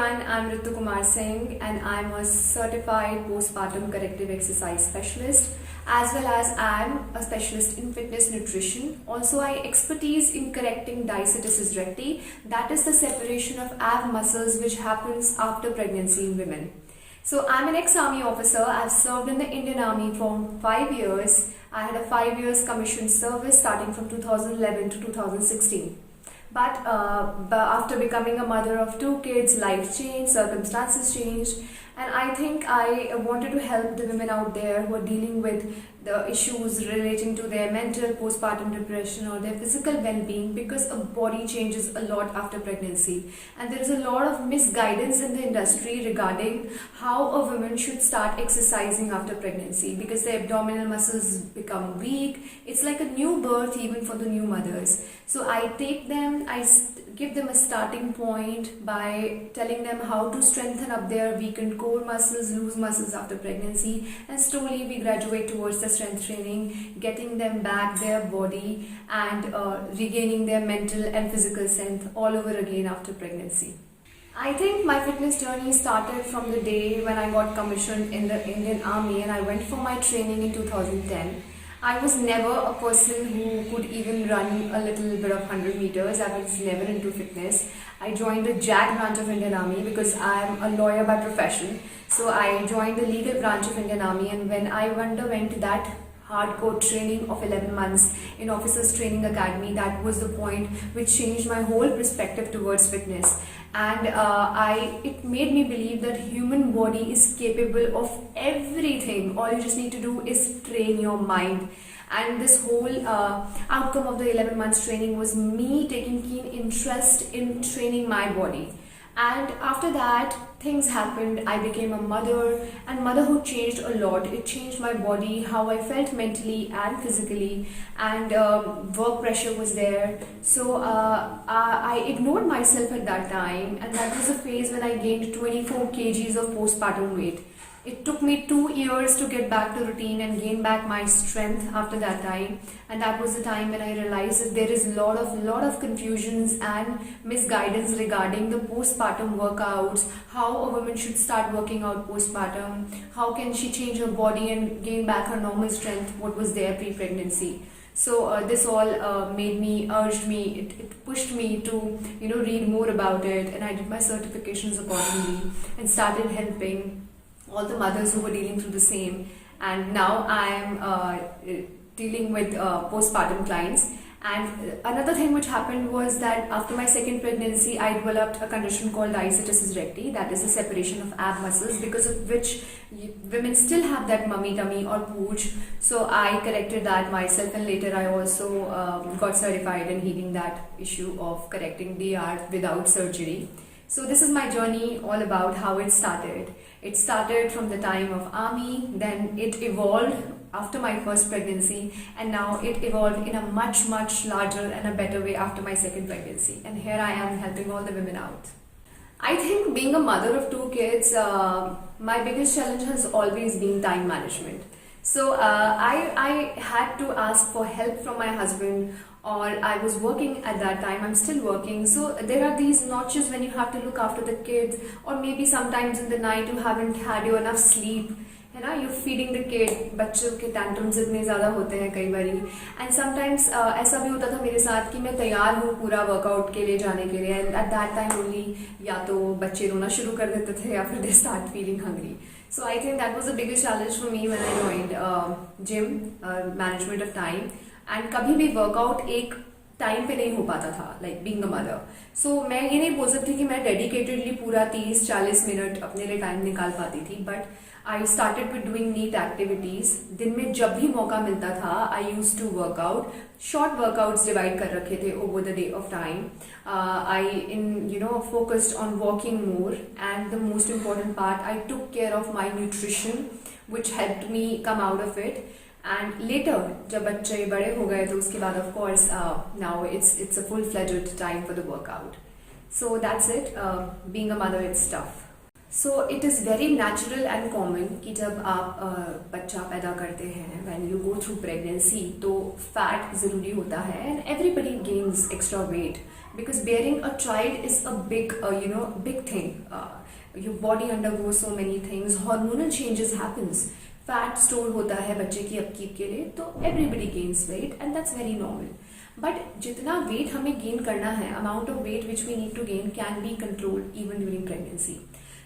everyone, I'm Ritu Kumar Singh and I'm a certified postpartum corrective exercise specialist as well as I'm a specialist in fitness nutrition. Also, I expertise in correcting diastasis recti, that is the separation of ab muscles which happens after pregnancy in women. So I'm an ex-army officer. I've served in the Indian Army for 5 years. I had a 5 years commissioned service starting from 2011 to 2016. But after becoming a mother of 2 kids, life changed, circumstances changed, and I think I wanted to help the women out there who are dealing with the issues relating to their mental, postpartum depression or their physical well-being, because a body changes a lot after pregnancy. And there is a lot of misguidance in the industry regarding how a woman should start exercising after pregnancy, because the abdominal muscles become weak. It's like a new birth even for the new mothers. So I take them, I give them a starting point by telling them how to strengthen up their weakened core muscles, loose muscles after pregnancy, and slowly we graduate towards the strength training, getting them back their body and regaining their mental and physical strength all over again after pregnancy. I think my fitness journey started from the day when I got commissioned in the Indian Army and I went for my training in 2010. I was never a person who could even run a little bit of 100 meters. I was never into fitness. I joined the JAG branch of Indian Army because I am a lawyer by profession. So I joined the legal branch of Indian Army, and when I underwent that hardcore training of 11 months in Officers Training Academy, that was the point which changed my whole perspective towards fitness. And it made me believe that human body is capable of everything. All you just need to do is train your mind. And this whole outcome of the 11 months training was me taking keen interest in training my body. And after that, things happened. I became a mother, and motherhood changed a lot. It changed my body, how I felt mentally and physically, and work pressure was there. So I ignored myself at that time, and that was a phase when I gained 24 kgs of postpartum weight. It took me 2 years to get back to routine and gain back my strength after that time, and that was the time when I realized that there is a lot of confusions and misguidance regarding the postpartum workouts, how a woman should start working out postpartum, how can she change her body and gain back her normal strength, what was there pre-pregnancy. So this all urged me, it pushed me to read more about it, and I did my certifications accordingly and started helping all the mothers who were dealing through the same. And now I am dealing with postpartum clients. And another thing which happened was that after my second pregnancy, I developed a condition called diastasis recti, that is the separation of ab muscles, because of which women still have that mummy tummy or pooch. So I corrected that myself, and later I also got certified in healing that issue of correcting DR without surgery. So this is my journey all about how it started. It started from the time of army, then it evolved after my first pregnancy, and now it evolved in a much larger and a better way after my second pregnancy. And here I am helping all the women out. I think being a mother of 2 kids, my biggest challenge has always been time management. So I had to ask for help from my husband, or I was working at that time, I'm still working. So there are these notches when you have to look after the kids, or maybe sometimes in the night you haven't had enough sleep. You're feeding the kid, बच्चों के tantrums इतने ज़्यादा होते हैं कई बारी, and sometimes ऐसा भी होता था मेरे साथ कि मैं तैयार हूँ पूरा वर्कआउट के लिए जाने के लिए, and at that time only या तो बच्चे रोना शुरू कर देते थे या फिर they start feeling hungry. So I think that was the biggest challenge for me when I joined gym, management of time, and कभी भी वर्कआउट एक टाइम पे नहीं हो पाता था, like being a mother. So मैं ये नहीं बोल सकती कि मैं डेडिकेटेडली पूरा 30-40 मिनट अपने लिए टाइम निकाल पाती थी, but I started with doing neat activities. दिन में जब भी मौका मिलता था, I used to work out. Short workouts divide कर रखे थे over the day of time. I focused on walking more, and the most important part, I took care of my nutrition, which helped me come out of it. And later, जब बच्चे बड़े हो गए तो उसके बाद of course now it's a full-fledged time for the workout. So that's it. Being a mother, it's tough. So it is very natural and common कि जब आप बच्चा पैदा करते हैं, when you go through pregnancy, तो fat ज़रूरी होता है, and everybody gains extra weight. because bearing a child is a big big thing. Your body undergoes so many things, hormonal changes happens, fat store होता है बच्चे की upkeep के लिए, तो everybody gains weight and that's very normal. But जितना weight हमें gain करना है, amount of weight which we need to gain can be controlled even during pregnancy.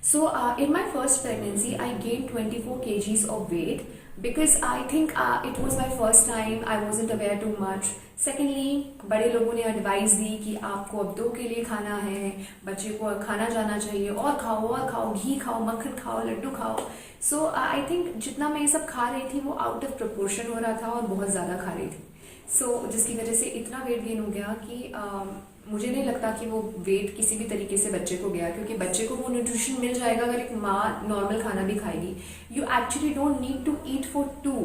So in my first pregnancy, I gained 24 kgs of weight because I think it was my first time. I wasn't aware too much. Secondly, बड़े लोगों ने advice दी कि आपको अब 2 के लिए खाना है, बच्चे को खाना जाना चाहिए, और खाओ, घी खाओ, मक्खन खाओ, लड्डू खाओ. So I think जितना मैं ये सब खा रही थी वो आउट ऑफ प्रोपोर्शन हो रहा था और बहुत ज़्यादा खा रही थी. So जिसकी वजह से इतना वेट गेन हो गया कि मुझे नहीं लगता कि वो वेट किसी भी तरीके से बच्चे को गया, क्योंकि बच्चे को वो न्यूट्रिशन मिल जाएगा अगर एक माँ नॉर्मल खाना भी खाएगी. You actually don't need to eat for 2.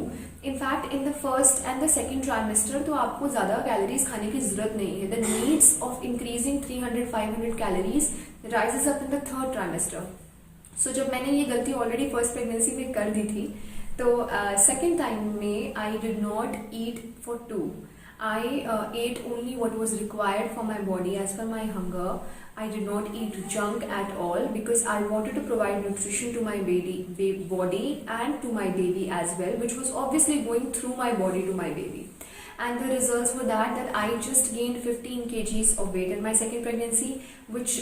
In fact in the first and the second trimester तो आपको ज़्यादा कैलोरीज खाने की जरूरत नहीं है. The needs of increasing 300-500 calories rises up in the third trimester. So जब मैंने ये गलती ऑलरेडी फर्स्ट प्रेगनेंसी में कर दी थी, तो सेकेंड टाइम में I did not eat for 2. I ate only what was required for my body as per my hunger. I did not eat junk at all because I wanted to provide nutrition to my body and to my baby as well, which was obviously going through my body to my baby. And the results were that I just gained 15 kgs of weight in my second pregnancy,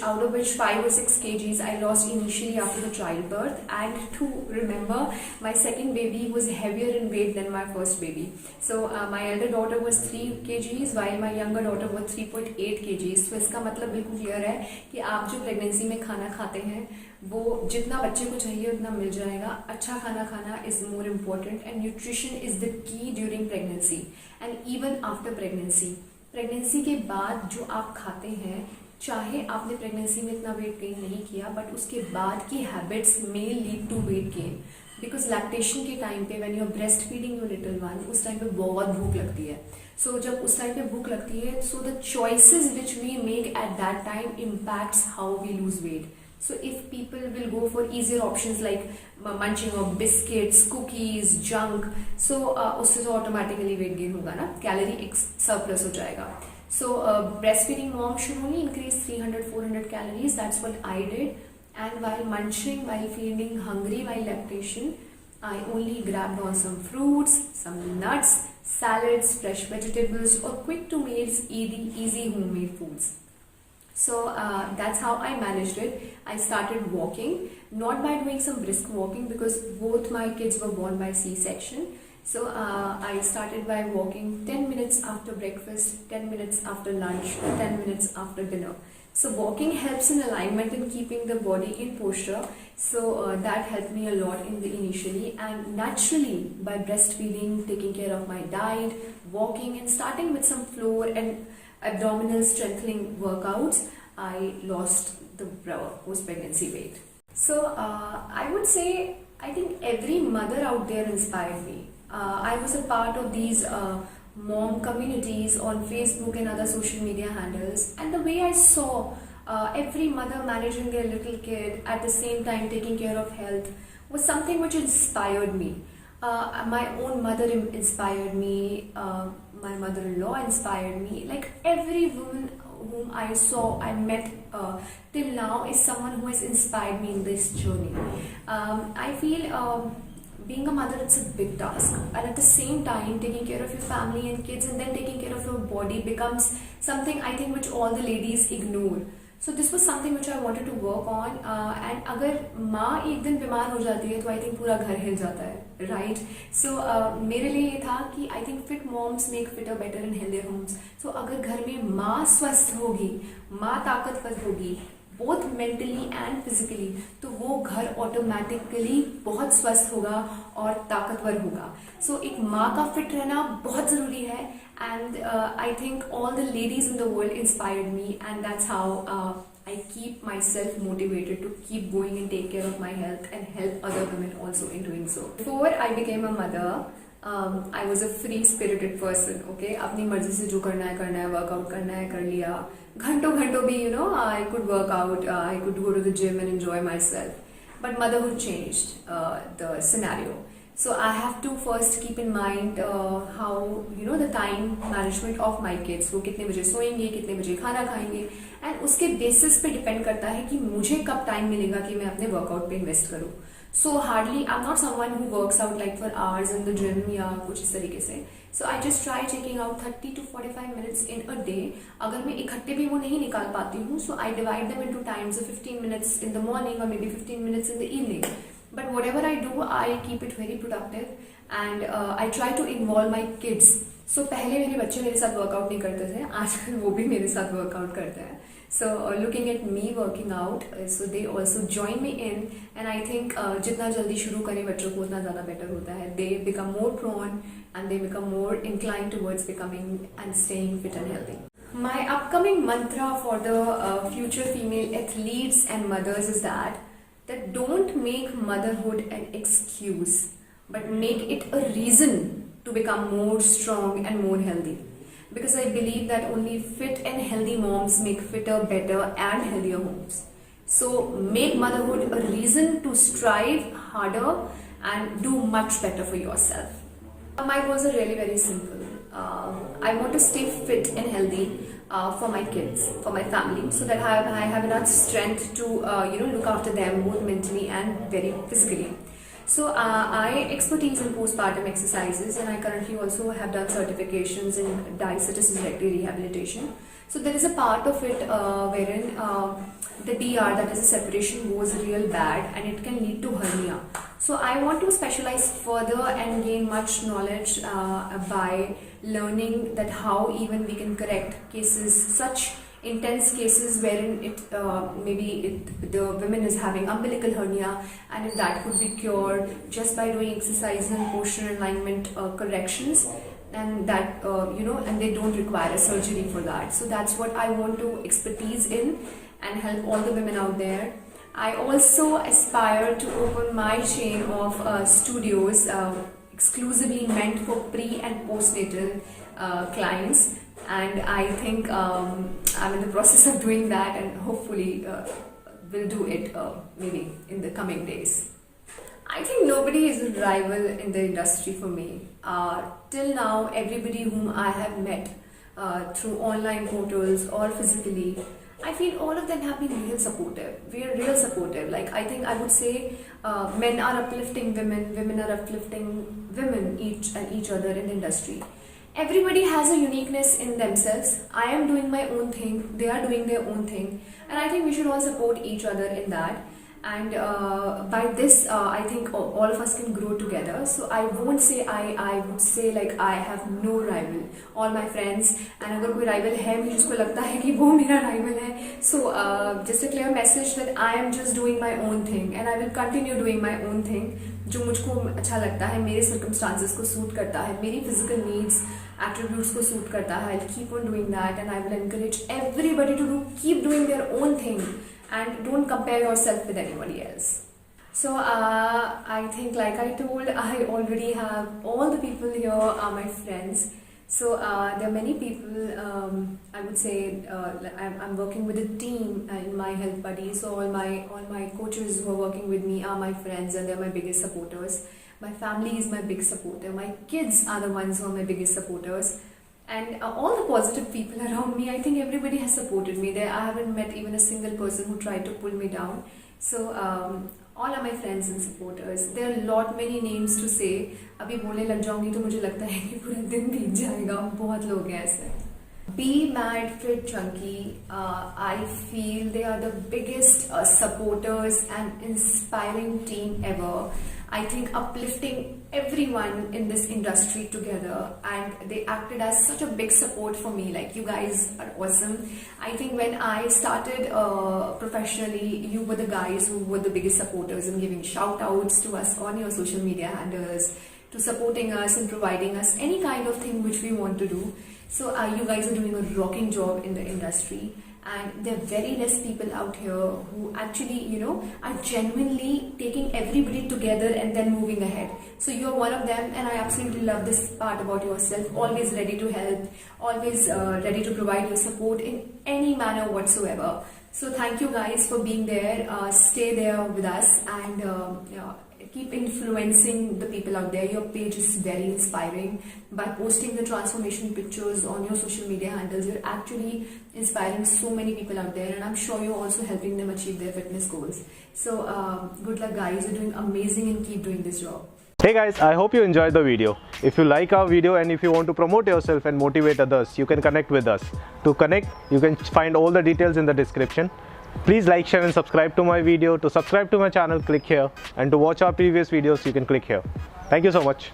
out of which 5 or 6 kgs I lost initially after the childbirth. And to remember, my second baby was heavier in weight than my first baby. So my elder daughter was 3 kgs while my younger daughter was 3.8 kgs. So इसका मतलब बिल्कुल clear है कि आप जो pregnancy में खाना खाते हैं वो जितना बच्चे को चाहिए उतना मिल जाएगा. अच्छा खाना खाना is more important and nutrition is the key during pregnancy and even after pregnancy. Pregnancy के बाद जो आप खाते हैं, चाहे आपने प्रेगनेंसी में इतना वेट गेन नहीं किया, बट उसके बाद की हैबिट्स में lead to weight gain. Because lactation के टाइम पे when you are breast feeding your little one, उस टाइम पे बहुत भूख लगती है. सो जब उस टाइम पे भूख लगती है, so the choices which we make at that time impacts how we lose weight. So if people will go for easier options like munching of biscuits, cookies, junk, so उससे तो automatically weight gain होगा ना, calorie surplus हो जाएगा. So breastfeeding mom should only increase 300-400 calories. That's what I did. And while munching, while feeling hungry, while lactation, I only grabbed on some fruits, some nuts, salads, fresh vegetables, or quick to make easy homemade foods. So that's how I managed it. I started walking, not by doing some brisk walking because both my kids were born by C-section. So I started by walking 10 minutes after breakfast, 10 minutes after lunch, 10 minutes after dinner. So walking helps in alignment and keeping the body in posture. So that helped me a lot initially, and naturally by breastfeeding, taking care of my diet, walking, and starting with some floor and abdominal strengthening workouts, I lost the post-pregnancy weight. So I would say, I think every mother out there inspired me. I was a part of these mom communities on Facebook and other social media handles, and the way I saw every mother managing their little kid at the same time taking care of health was something which inspired me. My own mother inspired me, my mother-in-law inspired me. Like every woman whom I saw, I met till now is someone who has inspired me in this journey. I feel being a mother, it's a big task, and at the same time taking care of your family and kids and then taking care of your body becomes something I think which all the ladies ignore. So this was something which I wanted to work on. And अगर माँ एक दिन बीमार हो जाती है तो I think पूरा घर हिल जाता है, right? So मेरे लिए ये था कि I think fit moms make fitter, better and healthier homes. So अगर घर में माँ स्वस्थ होगी, माँ ताकतवर होगी, both mentally and physically, तो वो घर ऑटोमेटिकली बहुत स्वस्थ होगा और ताकतवर होगा. So एक माँ का फिट रहना बहुत ज़रूरी है. And I think all the ladies in the world inspired me, and that's how I keep myself motivated to keep going and take care of my health and help other women also in doing so. Before I became a mother, I was a free-spirited person. Okay, अपनी मर्जी से जो करना है, workout करना है, कर लिया. घंटों भी, you know, I could work out, I could go to the gym and enjoy myself. But motherhood changed the scenario. So I have to first keep in mind how the time management of my kids. वो कितने बजे सोएंगे, कितने बजे खाना खाएंगे, and उसके basis पे depend करता है कि मुझे कब time मिलेगा कि मैं अपने workout पे invest करूँ. So hardly I'm not someone who works out like for hours in the gym या कुछ इस तरीके से. So I just try taking out 30 to 45 minutes in a day. अगर मैं इकट्ठे भी वो नहीं निकाल पाती हूँ, so I divide them into times of 15 minutes in the morning or maybe 15 minutes in the evening. But whatever I do, I keep it very productive and I try to involve my kids. So पहले मेरे बच्चे मेरे साथ workout नहीं करते थे, आजकल वो भी मेरे साथ workout करते हैं. So looking at me working out, so they also join me in, and I think जितना जल्दी शुरू करें बच्चों को उतना ज़्यादा better होता है. They become more prone and they become more inclined towards becoming and staying fit and healthy. My upcoming mantra for the future female athletes and mothers is that don't make motherhood an excuse, but make it a reason to become more strong and more healthy. Because I believe that only fit and healthy moms make fitter, better and healthier homes. So make motherhood a reason to strive harder and do much better for yourself. My goals are really very simple. I want to stay fit and healthy for my kids, for my family, so that I have enough strength to look after them both mentally and very physically. So I expertise in postpartum exercises, and I currently also have done certifications in Diastasis and recti rehabilitation. So there is a part of it wherein the DR, that is a separation, goes real bad and it can lead to hernia. So I want to specialize further and gain much knowledge by learning that how even we can correct cases, such intense cases wherein the women is having umbilical hernia, and if that could be cured just by doing exercise and posture alignment corrections, and that and they don't require a surgery for that. So that's what I want to expertise in and help all the women out there. I also aspire to open my chain of studios exclusively meant for pre and postnatal clients, and I think I'm in the process of doing that, and hopefully will do it maybe in the coming days. I think nobody is a rival in the industry for me. Till now, everybody whom I have met through online portals or physically, I feel all of them have been real supportive. We are real supportive. Like, I think I would say men are uplifting women, women are uplifting women, each other in the industry. Everybody has a uniqueness in themselves. I am doing my own thing, they are doing their own thing, and I think we should all support each other in that. And by this, I think all of us can grow together. So I won't say, I would say like I have no rival. All my friends, and अगर कोई rival है मुझे उसको लगता है कि वो मेरा rival है. So just a clear message that I am just doing my own thing, and I will continue doing my own thing. जो मुझको अच्छा लगता है, मेरे circumstances को suit करता है, मेरी physical needs, attributes को suit करता है. I'll keep on doing that, and I will encourage everybody to keep doing their own thing. And don't compare yourself with anybody else. So I think, like I told, I already have all the people here are my friends. So there are many people. I would say I'm working with a team in my health buddies. So all my coaches who are working with me are my friends, and they're my biggest supporters. My family is my big supporter. My kids are the ones who are my biggest supporters. And all the positive people around me, I think everybody has supported me. I haven't met even a single person who tried to pull me down. So all are my friends and supporters. There are many names to say. अभी बोलने लग जाऊंगी तो मुझे लगता है कि पूरा दिन बीत जाएगा. बहुत लोग हैं ऐसे. Be Mad Fit Junkie. I feel they are the biggest supporters and inspiring team ever. I think uplifting everyone in this industry together, and they acted as such a big support for me. Like, you guys are awesome. I think when I started professionally, you were the guys who were the biggest supporters and giving shout outs to us on your social media handles, to supporting us and providing us any kind of thing which we want to do. So you guys are doing a rocking job in the industry, and there are very less people out here who actually, are genuinely taking everybody together and then moving ahead. So you're one of them, and I absolutely love this part about yourself. Always ready to help, always ready to provide your support in any manner whatsoever. So thank you guys for being there. Stay there with us, and keep influencing the people out there. Your page is very inspiring. By posting the transformation pictures on your social media handles, you're actually inspiring so many people out there, and I'm sure you're also helping them achieve their fitness goals. So good luck guys, you're doing amazing and keep doing this job. Hey guys, I hope you enjoyed the video. If you like our video and if you want to promote yourself and motivate others, you can connect with us. To connect, you can find all the details in the description. Please like, share and subscribe to my video. To subscribe to my channel, click here, and to watch our previous videos, you can click here. Thank you so much.